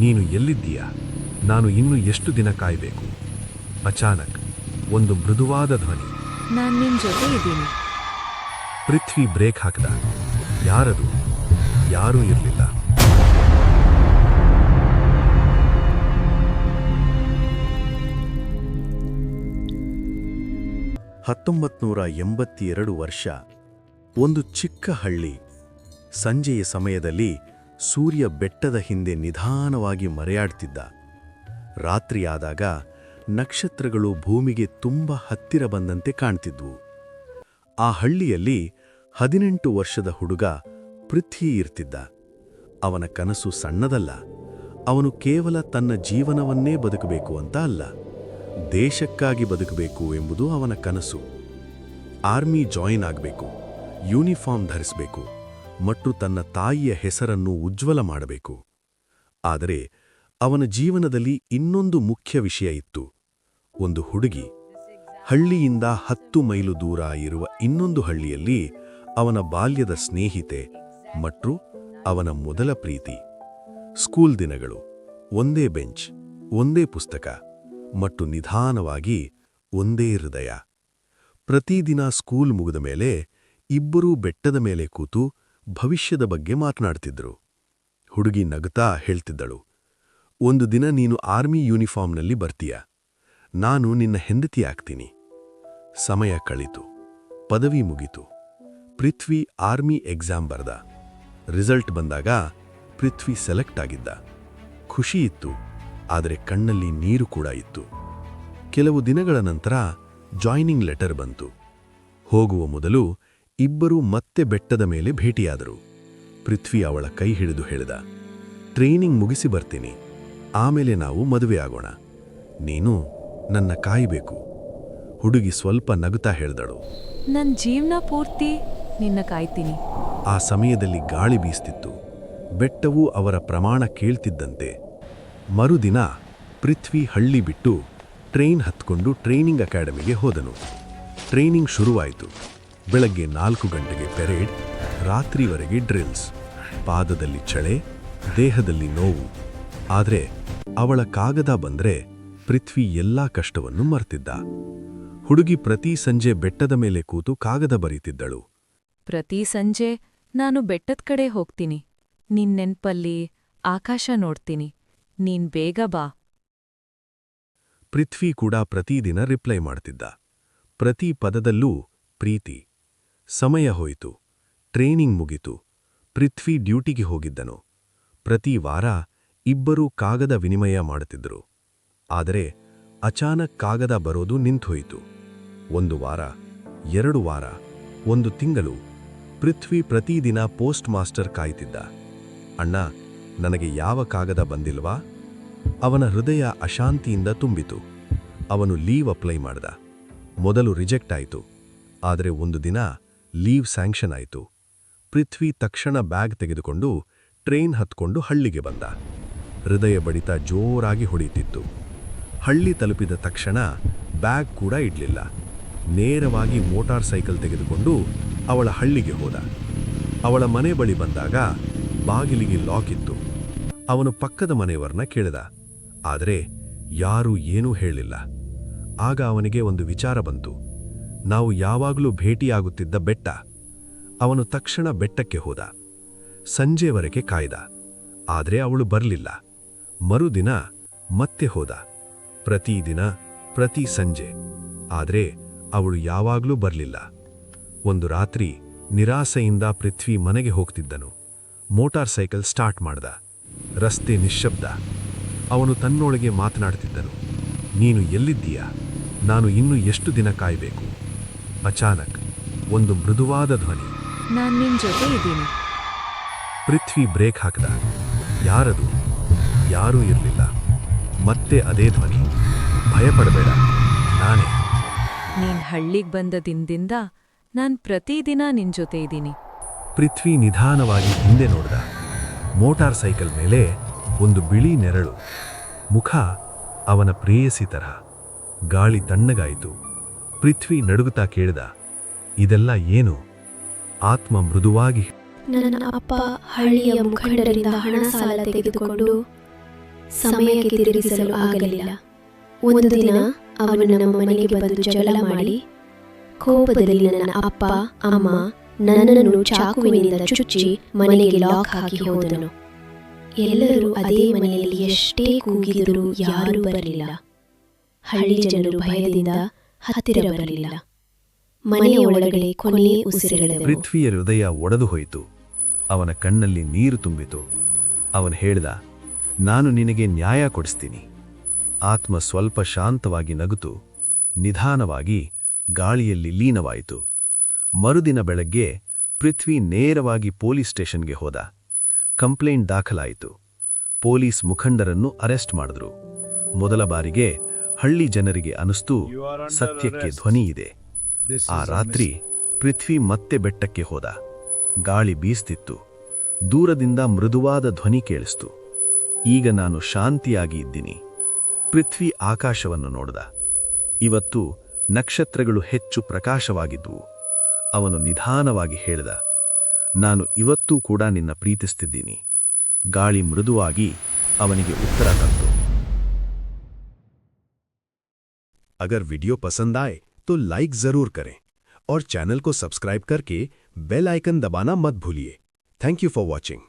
ನೀನು ಎಲ್ಲಿದ್ದೀಯಾ? ನಾನು ಇನ್ನು ಎಷ್ಟು ದಿನ ಕಾಯಬೇಕು? ಅಚಾನಕ್ ಒಂದು ಮೃದುವಾದ ಧ್ವನಿ. ನಾನ್ ನಿನ್ ಜೊತೆ ಇದ್ದೀನಿ. ಪೃಥ್ವಿ ಬ್ರೇಕ್ ಹಾಕಿದ. ಯಾರದು? ಯಾರೂ ಇರಲಿಲ್ಲ. ವರ್ಷ, ಒಂದು ಚಿಕ್ಕ ಹಳ್ಳಿ. ಸಂಜೆಯ ಸಮಯದಲ್ಲಿ ಸೂರ್ಯ ಬೆಟ್ಟದ ಹಿಂದೆ ನಿಧಾನವಾಗಿ ಮರೆಯಾಡ್ತಿದ್ದ. ರಾತ್ರಿಯಾದಾಗ ನಕ್ಷತ್ರಗಳು ಭೂಮಿಗೆ ತುಂಬ ಹತ್ತಿರ ಬಂದಂತೆ ಕಾಣ್ತಿದ್ವು. ಆ ಹಳ್ಳಿಯಲ್ಲಿ 18 ವರ್ಷದ ಹುಡುಗ ಪೃಥ್ವಿ ಇರ್ತಿದ್ದ. ಅವನ ಕನಸು ಸಣ್ಣದಲ್ಲ. ಅವನು ಕೇವಲ ತನ್ನ ಜೀವನವನ್ನೇ ಬದುಕಬೇಕು ಅಂತ ಅಲ್ಲ, ದೇಶಕ್ಕಾಗಿ ಬದುಕಬೇಕು ಎಂಬುದು ಅವನ ಕನಸು. ಆರ್ಮಿ ಜಾಯಿನ್ ಆಗಬೇಕು, ಯೂನಿಫಾರ್ಮ್ ಧರಿಸಬೇಕು ಮತ್ತು ತನ್ನ ತಾಯಿಯ ಹೆಸರನ್ನು ಉಜ್ವಲ ಮಾಡಬೇಕು. ಆದರೆ ಅವನ ಜೀವನದಲ್ಲಿ ಇನ್ನೊಂದು ಮುಖ್ಯ ವಿಷಯ ಇತ್ತು. ಒಂದು ಹುಡುಗಿ. ಹಳ್ಳಿಯಿಂದ 10 ಮೈಲು ದೂರ ಇರುವ ಇನ್ನೊಂದು ಹಳ್ಳಿಯಲ್ಲಿ ಅವನ ಬಾಲ್ಯದ ಸ್ನೇಹಿತೆ ಮತ್ತು ಅವನ ಮೊದಲ ಪ್ರೀತಿ. ಸ್ಕೂಲ್ ದಿನಗಳು, ಒಂದೇ ಬೆಂಚ್, ಒಂದೇ ಪುಸ್ತಕ ಮತ್ತು ನಿಧಾನವಾಗಿ ಒಂದೇ ಹೃದಯ. ಪ್ರತಿದಿನ ಸ್ಕೂಲ್ ಮುಗಿದ ಮೇಲೆ ಇಬ್ಬರೂ ಬೆಟ್ಟದ ಮೇಲೆ ಕೂತು ಭವಿಷ್ಯದ ಬಗ್ಗೆ ಮಾತನಾಡ್ತಿದ್ರು. ಹುಡುಗಿ ನಗುತ್ತಾ ಹೇಳ್ತಿದ್ದಳು, ಒಂದು ದಿನ ನೀನು ಆರ್ಮಿ ಯೂನಿಫಾರ್ಮ್ನಲ್ಲಿ ಬರ್ತೀಯ, ನಾನು ನಿನ್ನ ಹೆಂಡತಿ ಆಗ್ತೀನಿ. ಸಮಯ ಕಳಿತು. ಪದವಿ ಮುಗಿತು. ಪೃಥ್ವಿ ಆರ್ಮಿ ಎಕ್ಸಾಮ್ ಬರ್ದ. ರಿಸಲ್ಟ್ ಬಂದಾಗ ಪೃಥ್ವಿ ಸೆಲೆಕ್ಟ್ ಆಗಿದ್ದ. ಖುಷಿ ಇತ್ತು, ಆದರೆ ಕಣ್ಣಲ್ಲಿ ನೀರು ಕೂಡ ಇತ್ತು. ಕೆಲವು ದಿನಗಳ ನಂತರ ಜಾಯ್ನಿಂಗ್ ಲೆಟರ್ ಬಂತು. ಹೋಗುವ ಮೊದಲು ಇಬ್ಬರೂ ಮತ್ತೆ ಬೆಟ್ಟದ ಮೇಲೆ ಭೇಟಿಯಾದರು. ಪೃಥ್ವಿ ಅವಳ ಕೈ ಹಿಡಿದು ಹೇಳಿದ, ಟ್ರೈನಿಂಗ್ ಮುಗಿಸಿ ಬರ್ತೀನಿ, ಆಮೇಲೆ ನಾವು ಮದುವೆಯಾಗೋಣ. ನೀನು ನನ್ನ ಕಾಯಬೇಕು. ಹುಡುಗಿ ಸ್ವಲ್ಪ ನಗುತ್ತಾ ಹೇಳಿದಳು, ನನ್ ಜೀವನ ಪೂರ್ತಿ ನಿನ್ನ ಕಾಯ್ತೀನಿ. ಆ ಸಮಯದಲ್ಲಿ ಗಾಳಿ ಬೀಸ್ತಿತ್ತು. ಬೆಟ್ಟವೂ ಅವರ ಪ್ರಮಾಣ ಕೇಳ್ತಿದ್ದಂತೆ. ಮರುದಿನ ಪೃಥ್ವಿ ಹಳ್ಳಿ ಬಿಟ್ಟು ಟ್ರೈನ್ ಹತ್ಕೊಂಡು ಟ್ರೈನಿಂಗ್ ಅಕಾಡೆಮಿಗೆ ಹೋದನು. ಟ್ರೈನಿಂಗ್ ಶುರುವಾಯಿತು. ಬೆಳಗ್ಗೆ 4 ಗಂಟೆಗೆ ಪೆರೇಡ್, ರಾತ್ರಿವರೆಗೆ ಡ್ರಿಲ್ಸ್. ಪಾದದಲ್ಲಿ ಚಳೆ, ದೇಹದಲ್ಲಿ ನೋವು. ಆದರೆ ಅವಳ ಕಾಗದ ಬಂದ್ರೆ ಪೃಥ್ವಿ ಎಲ್ಲಾ ಕಷ್ಟವನ್ನು ಮರ್ತಿದ್ದ. ಹುಡುಗಿ ಪ್ರತಿ ಸಂಜೆ ಬೆಟ್ಟದ ಮೇಲೆ ಕೂತು ಕಾಗದ ಬರೀತಿದ್ದಳು. ಪ್ರತಿ ಸಂಜೆ ನಾನು ಬೆಟ್ಟದ ಕಡೆ ಹೋಗ್ತೀನಿ, ನಿನ್ ನೆನ್ಪಲ್ಲಿ ಆಕಾಶ ನೋಡ್ತೀನಿ, ನೀನ್ ಬೇಗ ಬಾ. ಪೃಥ್ವಿ ಕೂಡ ಪ್ರತಿದಿನ ರಿಪ್ಲೈ ಮಾಡ್ತಿದ್ದ. ಪ್ರತಿ ಪದದಲ್ಲೂ ಪ್ರೀತಿ. ಸಮಯ ಹೋಯಿತು. ಟ್ರೈನಿಂಗ್ ಮುಗಿತು. ಪೃಥ್ವಿ ಡ್ಯೂಟಿಗೆ ಹೋಗಿದ್ದನು. ಪ್ರತಿ ವಾರ ಇಬ್ಬರೂ ಕಾಗದ ವಿನಿಮಯ ಮಾಡುತ್ತಿದ್ದರು. ಆದರೆ ಅಚಾನಕ್ ಕಾಗದ ಬರೋದು ನಿಂತೋಯಿತು. 1 ವಾರ, 2 ವಾರ, 1 ತಿಂಗಳು. ಪೃಥ್ವಿ ಪ್ರತಿದಿನ ಪೋಸ್ಟ್ ಮಾಸ್ಟರ್ ಕಾಯ್ತಿದ್ದ. ಅಣ್ಣ, ನನಗೆ ಯಾವ ಕಾಗದ ಬಂದಿಲ್ವಾ? ಅವನ ಹೃದಯ ಅಶಾಂತಿಯಿಂದ ತುಂಬಿತು. ಅವನು ಲೀವ್ ಅಪ್ಲೈ ಮಾಡ್ದ. ಮೊದಲು ರಿಜೆಕ್ಟ್ ಆಯಿತು. ಆದರೆ ಒಂದು ದಿನ ಲೀವ್ ಸ್ಯಾಂಕ್ಷನ್ ಆಯಿತು. ಪೃಥ್ವಿ ತಕ್ಷಣ ಬ್ಯಾಗ್ ತೆಗೆದುಕೊಂಡು ಟ್ರೈನ್ ಹತ್ಕೊಂಡು ಹಳ್ಳಿಗೆ ಬಂದ. ಹೃದಯ ಬಡಿತ ಜೋರಾಗಿ ಹೊಡೆಯುತ್ತಿತ್ತು. ಹಳ್ಳಿ ತಲುಪಿದ ತಕ್ಷಣ ಬ್ಯಾಗ್ ಕೂಡ ಇಡ್ಲಿಲ್ಲ. ನೇರವಾಗಿ ಮೋಟಾರ್ ಸೈಕಲ್ ತೆಗೆದುಕೊಂಡು ಅವಳ ಹಳ್ಳಿಗೆ ಹೋದ. ಅವಳ ಮನೆ ಬಳಿ ಬಂದಾಗ ಬಾಗಿಲಿಗೆ ಲಾಕ್ ಇತ್ತು. ಅವನು ಪಕ್ಕದ ಮನೆಯವರನ್ನ ಕೇಳಿದ, ಆದರೆ ಯಾರೂ ಏನೂ ಹೇಳಿಲ್ಲ. ಆಗ ಅವನಿಗೆ ಒಂದು ವಿಚಾರ ಬಂತು. ನಾವು ಯಾವಾಗಲೂ ಭೇಟಿಯಾಗುತ್ತಿದ್ದ ಬೆಟ್ಟ. ಅವನು ತಕ್ಷಣ ಬೆಟ್ಟಕ್ಕೆ ಹೋದ. ಸಂಜೆವರೆಗೆ ಕಾಯ್ದ. ಆದರೆ ಅವಳು ಬರಲಿಲ್ಲ. ಮರುದಿನ ಮತ್ತೆ ಹೋದ. ಪ್ರತಿದಿನ, ಪ್ರತಿ ಸಂಜೆ. ಆದರೆ ಅವಳು ಯಾವಾಗಲೂ ಬರಲಿಲ್ಲ. ಒಂದು ರಾತ್ರಿ ನಿರಾಸೆಯಿಂದ ಪೃಥ್ವಿ ಮನೆಗೆ ಹೋಗ್ತಿದ್ದನು. ಮೋಟಾರ್ ಸೈಕಲ್ ಸ್ಟಾರ್ಟ್ ಮಾಡ್ದ. ರಸ್ತೆ ನಿಶ್ಶಬ್ದ. ಅವನು ತನ್ನೊಳಗೆ ಮಾತನಾಡ್ತಿದ್ದನು, ನೀನು ಎಲ್ಲಿದ್ದೀಯಾ? ನಾನು ಇನ್ನು ಎಷ್ಟು ದಿನ ಕಾಯಬೇಕು? ಅಚಾನಕ್ ಒಂದು ಮೃದುವಾದ ಧ್ವನಿ. ನಾನ್ ನಿನ್ ಜೊತೆ ಇದ್ದೀನಿ. ಪೃಥ್ವಿ ಬ್ರೇಕ್ ಹಾಕಿದ. ಯಾರದು? ಯಾರೂ ಇರಲಿಲ್ಲ. ಮತ್ತೆ ಅದೇ ಧ್ವನಿ, ಭಯಪಡಬೇಡ, ನಾನೇ. ನೀನ್ ಹಳ್ಳಿಗ್ ಬಂದ ದಿನದಿಂದ ನಾನ್ ಪ್ರತಿದಿನ ನಿನ್ ಜೊತೆ ಇದ್ದೀನಿ. ಪೃಥ್ವಿ ನಿಧಾನವಾಗಿ ಹಿಂದೆ ನೋಡ್ದ. ಮೋಟಾರ್ ಸೈಕಲ್ ಮೇಲೆ ಒಂದು ಬಿಳಿ ನೆರಳು. ಮುಖ ಅವನ ಪ್ರೇಯಸಿ ತರಹ. ಗಾಳಿ ತಣ್ಣಗಾಯಿತು. ಪೃಥ್ವಿ ನಡುಗುತ್ತಾ ಕೇಳಿದ, ಇದೆಲ್ಲ ಏನು? ಆತ್ಮ ಮೃದುವಾಗಿ, ನನ್ನ ಅಪ್ಪ ಹಳ್ಳಿಯ ಮುಖಂಡರಿಂದ ಹಣ ಸಾಲ ತೆಗೆದುಕೊಂಡು ಸಮಯಕ್ಕೆ ತಿರುಗಿಸಲು ಆಗಲಿಲ್ಲ. ಒಂದು ದಿನ ಅವನು ನಮ್ಮ ಮನೆಗೆ ಬಂದು ಜಗಳ ಮಾಡಿ ಕೋಪದಲ್ಲಿ ನನ್ನ ಅಪ್ಪ ಅಮ್ಮ ನನ್ನನ್ನು ಚಾಕುವಿನಿಂದ ಚುಚ್ಚಿ ಮನೆಗೆ ಲಾಕ್ ಹಾಕಿ ಹೋದನು. ಎಲ್ಲರೂ ಅದೇ ಮನೆಯಲ್ಲಿ ಎಷ್ಟೇ ಕೂಗಿದರೂ ಯಾರೂ ಬರಲಿಲ್ಲ. ಹಳ್ಳಿ ಜನರು ಭಯದಿಂದ ಹತ್ತಿರ ಬರಲಿಲ್ಲ. ಮನೆಯ ಒಳಗಡೆ ಕೊನೆಯೇ ಉಸಿರೆಳೆದವು. ಪೃಥ್ವಿಯ ಹೃದಯ ಒಡೆದು ಹೋಯಿತು. ಅವನ ಕಣ್ಣಲ್ಲಿ ನೀರು ತುಂಬಿತು. ಅವನು ಹೇಳ್ದ, ನಾನು ನಿನಗೆ ನ್ಯಾಯ ಕೊಡಿಸ್ತೀನಿ. ಆತ್ಮ ಸ್ವಲ್ಪ ಶಾಂತವಾಗಿ ನಗುತು. ನಿಧಾನವಾಗಿ ಗಾಳಿಯಲ್ಲಿ ಲೀನವಾಯಿತು. ಮರುದಿನ ಬೆಳಗ್ಗೆ ಪೃಥ್ವಿ ನೇರವಾಗಿ ಪೊಲೀಸ್ ಸ್ಟೇಷನ್ಗೆ ಹೋದ. ಕಂಪ್ಲೇಂಟ್ ದಾಖಲಾಯಿತು. ಪೊಲೀಸ್ ಮುಖಂಡರನ್ನು ಅರೆಸ್ಟ್ ಮಾಡಿದ್ರು. ಮೊದಲ ಬಾರಿಗೆ ಹಳ್ಳಿ ಜನರಿಗೆ ಅನಿಸ್ತು, ಸತ್ಯಕ್ಕೆ ಧ್ವನಿಯಿದೆ. ಆ ರಾತ್ರಿ ಪೃಥ್ವಿ ಮತ್ತೆ ಬೆಟ್ಟಕ್ಕೆ ಹೋದ. ಗಾಳಿ ಬೀಸ್ತಿತ್ತು. ದೂರದಿಂದ ಮೃದುವಾದ ಧ್ವನಿ ಕೇಳಿಸ್ತು. ಈಗ ನಾನು ಶಾಂತಿಯಾಗಿ ಇದ್ದೀನಿ. ಪೃಥ್ವಿ ಆಕಾಶವನ್ನು ನೋಡಿದ. ಇವತ್ತು ನಕ್ಷತ್ರಗಳು ಹೆಚ್ಚು ಪ್ರಕಾಶವಾಗಿದ್ವು. ಅವನು ನಿಧಾನವಾಗಿ ಹೇಳಿದ, ನಾನು ಇವತ್ತೂ ಕೂಡ ನಿನ್ನ ಪ್ರೀತಿಸ್ತಿದ್ದೀನಿ. ಗಾಳಿ ಮೃದುವಾಗಿ ಅವನಿಗೆ ಉತ್ತರ ತಂತು. अगर वीडियो पसंद आए तो लाइक जरूर करें और चैनल को सब्सक्राइब करके बेल आइकन दबाना मत भूलिए। Thank you for watching.